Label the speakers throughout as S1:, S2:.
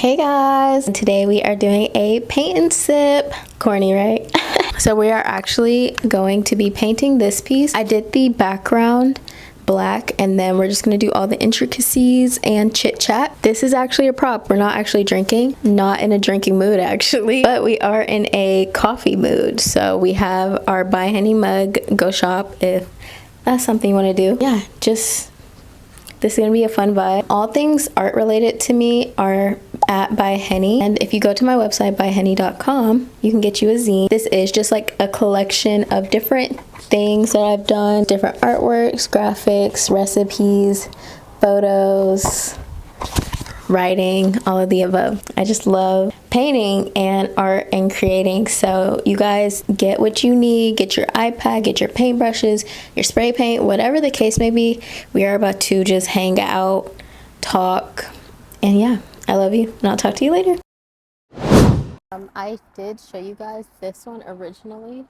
S1: Hey guys, today we are doing a paint and sip. Corny, right? So we are actually going to be painting this piece. I did the background black and then we're just gonna do all the intricacies and chit chat. This is actually a prop. We're not actually drinking, not in a drinking mood actually, but we are in a coffee mood. So we have our By Henny mug. Go shop if that's something you want to do. Yeah, just this is gonna be a fun vibe. All things art related to me are at By Henny, and if you go to my website byhenny.com, you can get you a zine. This is just like a collection of different things that I've done, different artworks, graphics, recipes, photos, writing, all of the above. I just love painting and art and creating. So you guys get what you need, get your iPad, get your paintbrushes, your spray paint, whatever the case may be. We are about to just hang out, talk, and yeah, I love you and I'll talk to you later. I did show you guys this one originally,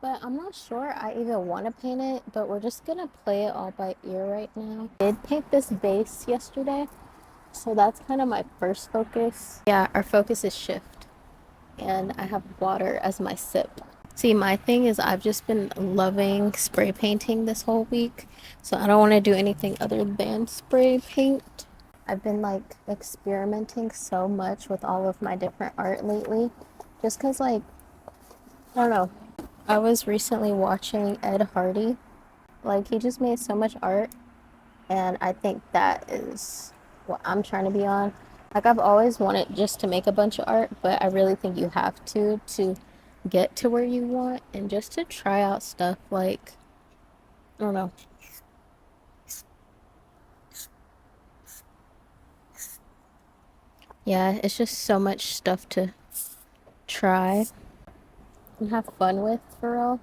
S1: but I'm not sure I even want to paint it, but we're just gonna play it all by ear right now. I did paint this base yesterday, so that's kind of my first focus. Yeah, our focus is shift, and I have water as my sip. See, my thing is I've just been loving spray painting this whole week, so I don't want to do anything other than spray paint. I've been like experimenting so much with all of my different art lately, just because like, I don't know. I was recently watching Ed Hardy. Like, he just made so much art, and I think that is what I'm trying to be on. Like, I've always wanted just to make a bunch of art, but I really think you have to get to where you want, and just to try out stuff like, I don't know. Yeah, it's just so much stuff to try and have fun with, for real.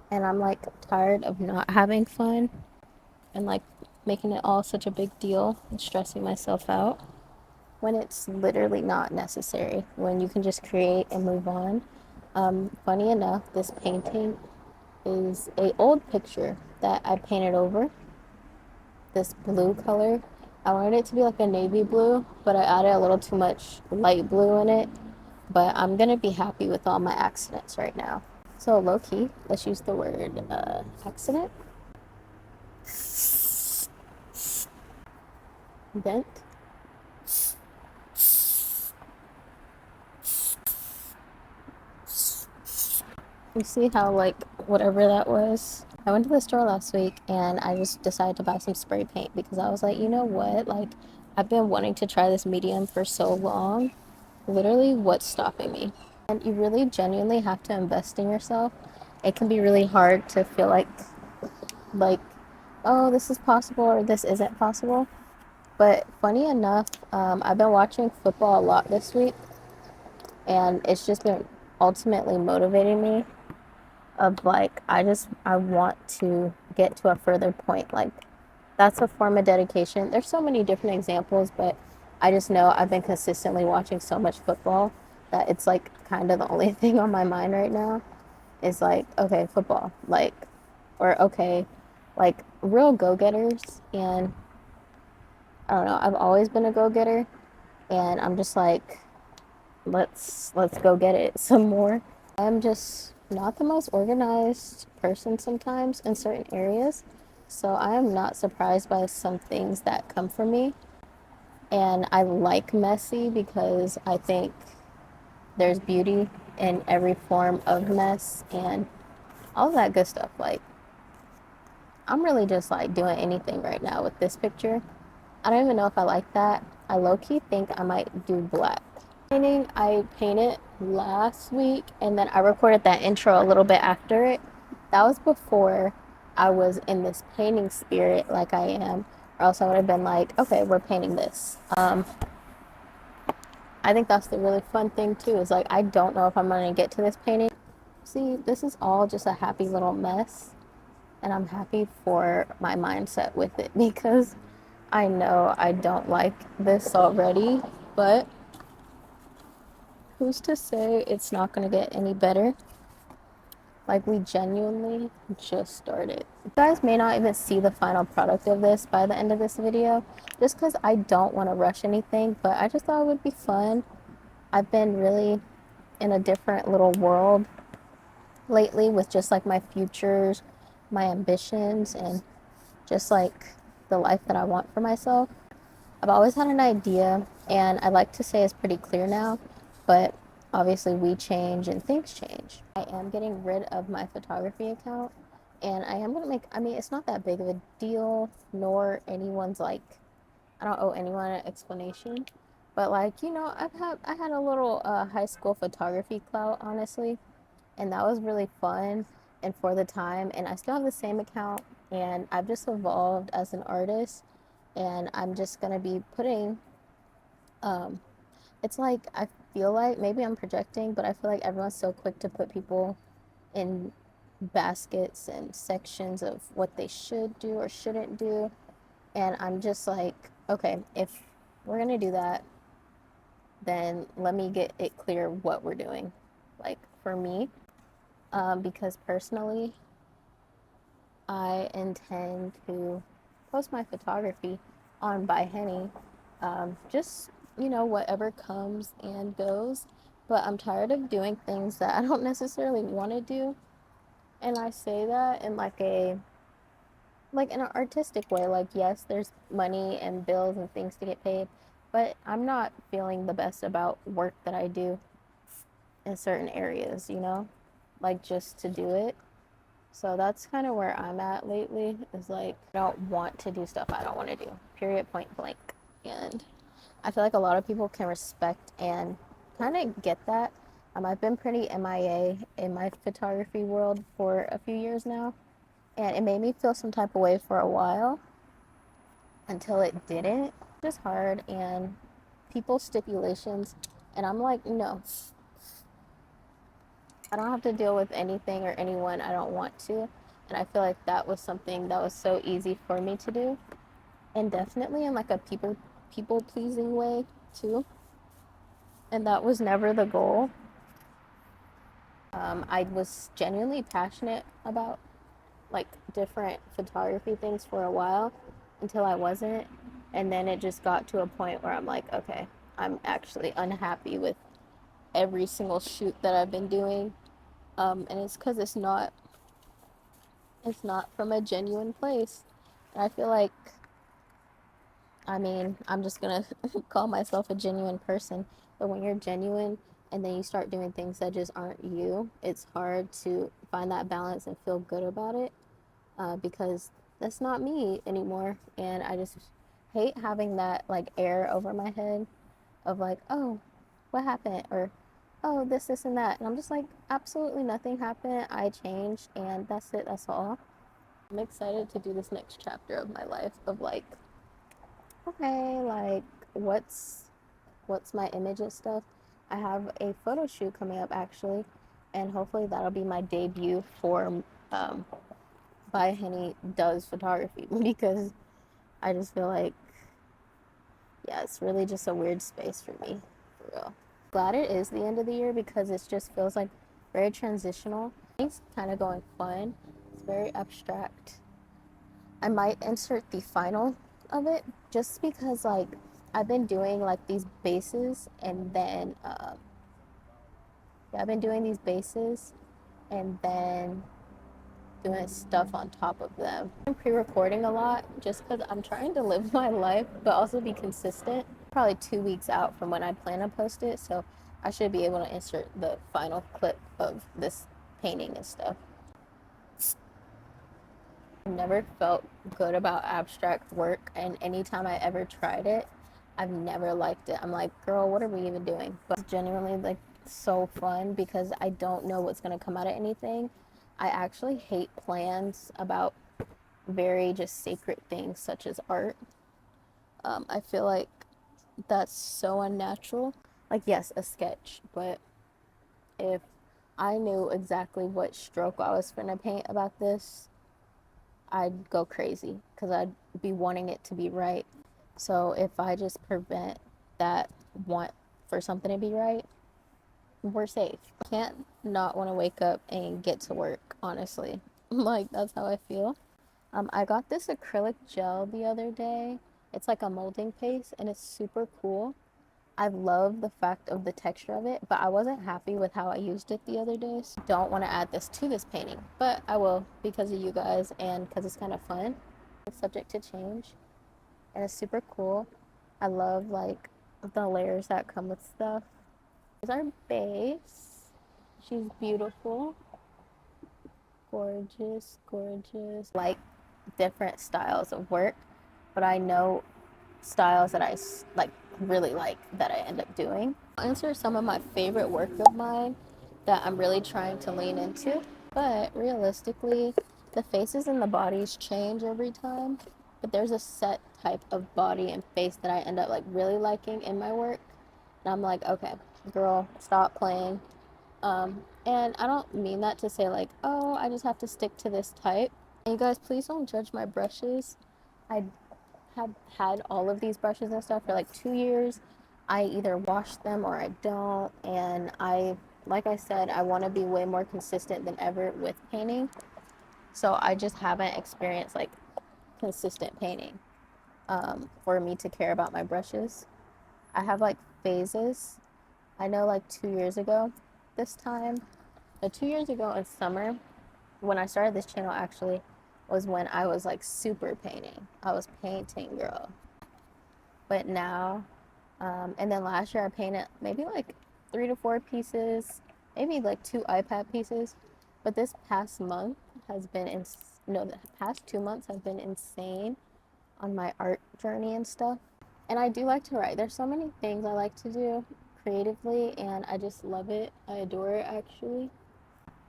S1: And I'm like tired of not having fun and like making it all such a big deal and stressing myself out when it's literally not necessary, when you can just create and move on. Funny enough, this painting is a old picture that I painted over this blue color. I wanted it to be like a navy blue, but I added a little too much light blue in it. But I'm gonna be happy with all my accidents right now. So low key, let's use the word accident. Dent. You see how like whatever that was? I went to the store last week and I just decided to buy some spray paint because I was like, you know what? Like, I've been wanting to try this medium for so long. Literally, what's stopping me? And you really genuinely have to invest in yourself. It can be really hard to feel like, oh, this is possible or this isn't possible. But funny enough, I've been watching football a lot this week, and it's just been ultimately motivating me of like, I want to get to a further point. Like, that's a form of dedication. There's so many different examples, but I just know I've been consistently watching so much football that it's like kind of the only thing on my mind right now is like, okay, football, like, or okay, like real go-getters. And I don't know, I've always been a go-getter, and I'm just like, let's go get it some more. I'm just not the most organized person sometimes in certain areas, so I am not surprised by some things that come from me. And I like messy because I think there's beauty in every form of mess and all that good stuff. Like, I'm really just like doing anything right now with this picture. I don't even know if I like that. I low-key think I might do black. Painting, I painted last week and then I recorded that intro a little bit after it. That was before I was in this painting spirit like I am, or else I would have been like, okay, we're painting this. I think that's the really fun thing too, is like, I don't know if I'm gonna get to this painting. See, this is all just a happy little mess, and I'm happy for my mindset with it because I know I don't like this already, but who's to say it's not going to get any better? Like, we genuinely just started. You guys may not even see the final product of this by the end of this video, just because I don't want to rush anything, but I just thought it would be fun. I've been really in a different little world lately with just like my futures, my ambitions, and just like the life that I want for myself. I've always had an idea, and I like to say it's pretty clear now, but obviously we change and things change. I am getting rid of my photography account, and I am gonna make, I mean, it's not that big of a deal, nor anyone's like, I don't owe anyone an explanation, but like, you know, I had a little high school photography clout, honestly, and that was really fun and for the time, and I still have the same account, and I've just evolved as an artist, and I'm just gonna be putting um it's like I feel like maybe I'm projecting, but I feel like everyone's so quick to put people in baskets and sections of what they should do or shouldn't do, and I'm just like, okay, if we're gonna do that, then let me get it clear what we're doing. Like for me, because personally I intend to post my photography on By Henny. Just, you know, whatever comes and goes. But I'm tired of doing things that I don't necessarily want to do. And I say that in like in an artistic way. Like, yes, there's money and bills and things to get paid, but I'm not feeling the best about work that I do in certain areas, you know, like just to do it. So that's kind of where I'm at lately, is like, I don't want to do stuff I don't want to do, period, point blank. And I feel like a lot of people can respect and kind of get that. I've been pretty MIA in my photography world for a few years now, and it made me feel some type of way for a while until it didn't. Just hard and people's stipulations, and I'm like, no, I don't have to deal with anything or anyone I don't want to. And I feel like that was something that was so easy for me to do. And definitely in like a people pleasing way too. And that was never the goal. I was genuinely passionate about like different photography things for a while until I wasn't. And then it just got to a point where I'm like, okay, I'm actually unhappy with every single shoot that I've been doing. And it's because it's not from a genuine place. And I feel like, I mean, I'm just gonna call myself a genuine person, but when you're genuine and then you start doing things that just aren't you, it's hard to find that balance and feel good about it, because that's not me anymore. And I just hate having that like air over my head of like, oh, what happened? Or, oh, this, and that. And I'm just like, absolutely nothing happened. I changed, and that's it, that's all. I'm excited to do this next chapter of my life of like, okay, like what's my image and stuff. I have a photo shoot coming up actually, and hopefully that'll be my debut for um, By Henny does photography because I just feel like, yeah, it's really just a weird space for me, for real. Glad it is the end of the year because it just feels like very transitional. Things kind of going fun. It's very abstract. I might insert the final of it just because like I've been doing like these bases and then yeah, I've been doing these bases and then doing stuff on top of them. I'm pre-recording a lot just because I'm trying to live my life but also be consistent. Probably 2 weeks out from when I plan to post it, so I should be able to insert the final clip of this painting and stuff. I've never felt good about abstract work, and anytime I ever tried it, I've never liked it. I'm like, girl, what are we even doing? But it's genuinely like so fun because I don't know what's gonna come out of anything. I actually hate plans about very just sacred things such as art. I feel like that's so unnatural. Like, yes, a sketch, but if I knew exactly what stroke I was gonna paint about this, I'd go crazy because I'd be wanting it to be right. So if I just prevent that want for something to be right, we're safe. Can't not want to wake up and get to work, honestly. Like, that's how I feel. I got this acrylic gel the other day. It's like a molding paste and it's super cool. I love the fact of the texture of it, but I wasn't happy with how I used it the other day. So I don't want to add this to this painting, but I will because of you guys and because it's kind of fun. It's subject to change and it's super cool. I love like the layers that come with stuff. Here's our base. She's beautiful. Gorgeous, gorgeous. Like different styles of work, but I know styles that I like really like that I end up doing. I'll answer some of my favorite work of mine that I'm really trying to lean into, but realistically, the faces and the bodies change every time, but there's a set type of body and face that I end up like really liking in my work. And I'm like, okay, girl, stop playing. And I don't mean that to say like, oh, I just have to stick to this type. And you guys, please don't judge my brushes. I have had all of these brushes and stuff for like 2 years. I either wash them or I don't. And like I said, I want to be way more consistent than ever with painting. So I just haven't experienced like consistent painting for me to care about my brushes. I have like phases. I know like 2 years ago this time, 2 years ago in summer, when I started this channel actually, was when I was like super painting. I was painting, girl. But now, and then last year I painted maybe like 3 to 4 pieces, maybe like 2 iPad pieces. But this past month has been no, the past 2 months have been insane on my art journey and stuff. And I do like to write. There's so many things I like to do creatively, and I just love it. I adore it actually.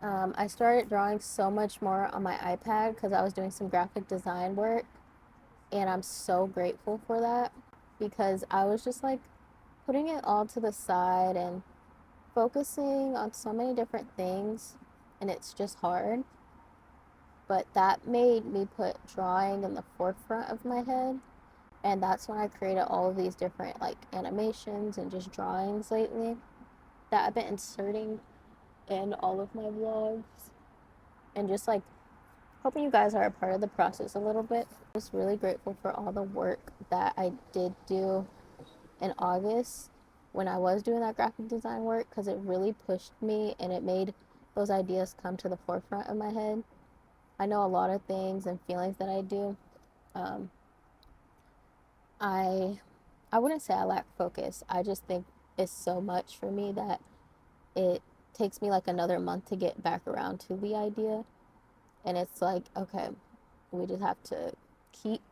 S1: I started drawing so much more on my iPad because I was doing some graphic design work, and I'm so grateful for that because I was just like putting it all to the side and focusing on so many different things, and it's just hard. But that made me put drawing in the forefront of my head, and that's when I created all of these different like animations and just drawings lately that I've been inserting in all of my vlogs, and just like hoping you guys are a part of the process a little bit. I'm just really grateful for all the work that I did do in August when I was doing that graphic design work because it really pushed me and it made those ideas come to the forefront of my head. I know a lot of things and feelings that I do. Um, I I wouldn't say I lack focus. I just think it's so much for me that it takes me like another month to get back around to the idea. And it's like, okay, we just have to keep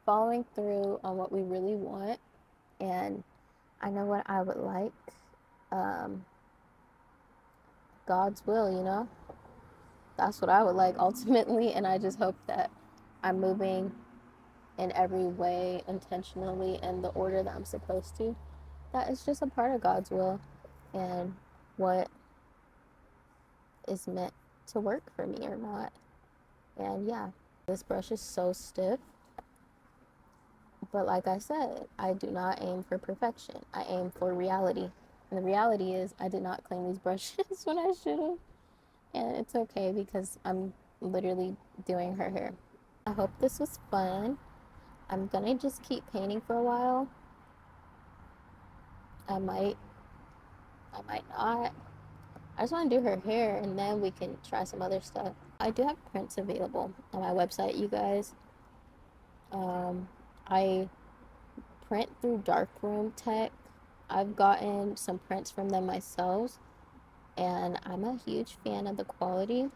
S1: following through on what we really want. And I know what I would like. Um, God's will, you know? That's what I would like ultimately. And I just hope that I'm moving in every way intentionally in the order that I'm supposed to. That is just a part of God's will and what is meant to work for me or not. And yeah, this brush is so stiff. But like I said, I do not aim for perfection. I aim for reality. And the reality is I did not clean these brushes when I should have. And it's okay because I'm literally doing her hair. I hope this was fun. I'm gonna just keep painting for a while. I might, I might not. I just want to do her hair and then we can try some other stuff. I do have prints available on my website, you guys. I print through Darkroom Tech. I've gotten some prints from them myself, and I'm a huge fan of the quality.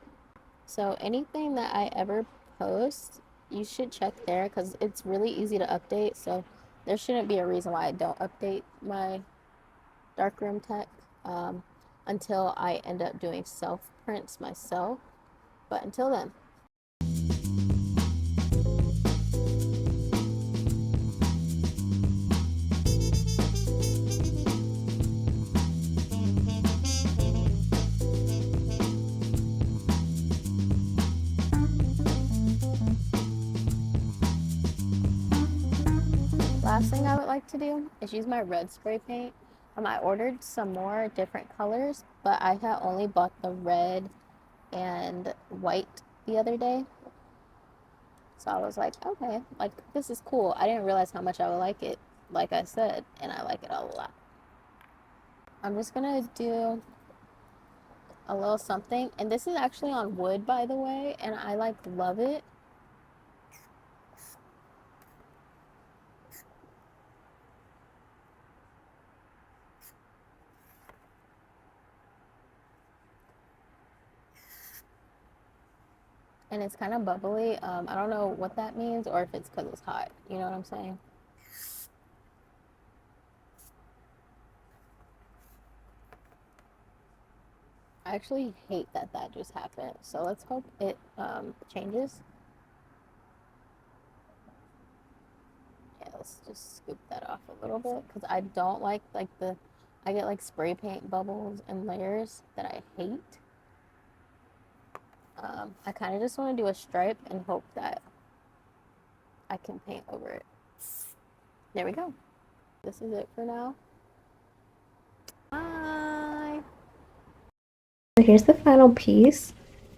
S1: So anything that I ever post, you should check there because it's really easy to update. So there shouldn't be a reason why I don't update my Darkroom Tech until I end up doing self prints myself. But until then, last thing I would like to do is use my red spray paint. I ordered some more different colors, but I had only bought the red and white the other day. So I was like, okay, like this is cool. I didn't realize how much I would like it, like I said, and I like it a lot. I'm just gonna do a little something, and this is actually on wood, by the way, and I like love it. And it's kind of bubbly. I don't know what that means or if it's because it's hot. You know what I'm saying? I actually hate that that just happened. So let's hope it changes. Yeah, let's just scoop that off a little bit because I don't like the, I get like spray paint bubbles and layers that I hate. I kind of just want to do a stripe and hope that I can paint over it. There we go. This is it for now. Bye. So here's the final piece.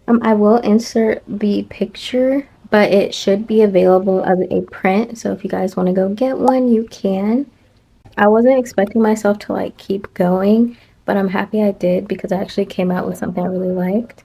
S1: I will insert the picture, but it should be available as a print. So if you guys want to go get one, you can. I wasn't expecting myself to like keep going, but I'm happy I did because I actually came out with something I really liked.